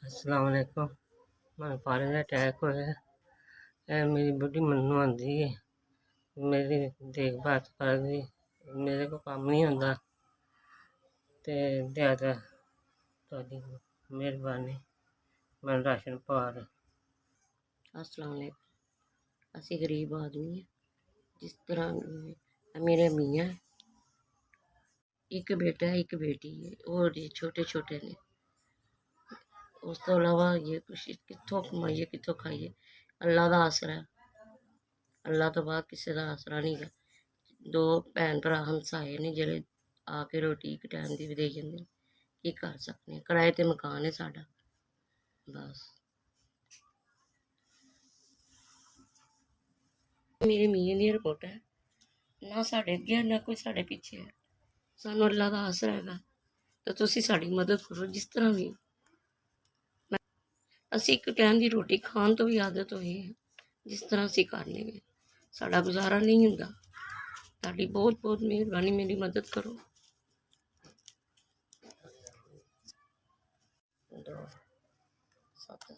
अस्सलाम वालेकुम। मैं पारे का अटैक होया है। मेरी बुढ़ी मन्नू आंदी है, मेरी देखभाल करदी, मेरे को काम नहीं होंदा ते ज़्यादा तुहाडी मेहरबानी। मैं राशन पा रहा। अस्सलाम वालेकुम। असी गरीब आदमी है, जिस तरह मेरे मियाँ एक बेटा है एक बेटी है और ये छोटे छोटे ने। उस तो अलावा ये कुछ कितों कमाइए कितों खाइए, अल्लाह का आसरा है। अल्लाह तो बाद किसी का आसरा नहीं है। दो भैन भरा हमसाए ने जेह्ड़े आके रोटी एक टाइम की भी दे जाते। की कर सकते हैं, किराए ते मकान है साडा। बस मेरे मियाँ की रिपोर्ट है, ना साढ़े अगे ना कोई साढ़े पीछे है। सानू अल्लाह का आसरा है तो तुसी साड़ी मदद करो जिस तरह भी। असी एक टाइम की रोटी खान तो भी आदत हुई है, जिस तरह असी कर लेंगे, साड़ा गुजारा नहीं होंदा। ताड़ी बहुत बहुत मेहरबानी, मेरी मदद करो।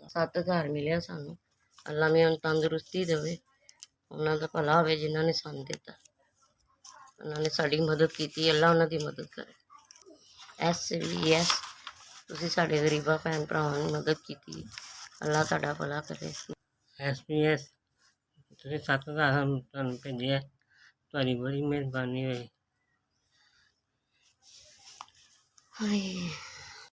7,000 मिले सानू। अल्लाह में तंदुरुस्ती देवे, उन्होंने भला हो जिन्होंने सानू दिता। उन्होंने साड़ी मदद की, अल्लाह उन्होंने मदद करे। SVS तुसी साढ़े गरीबा भैन भरावां की मदद की, अल्लाह तुहाडा भला करे। SPS तुसीं 7,000 तुहानूं भेजिआ, तुहाडी बड़ी मेहरबानी होई। हाय।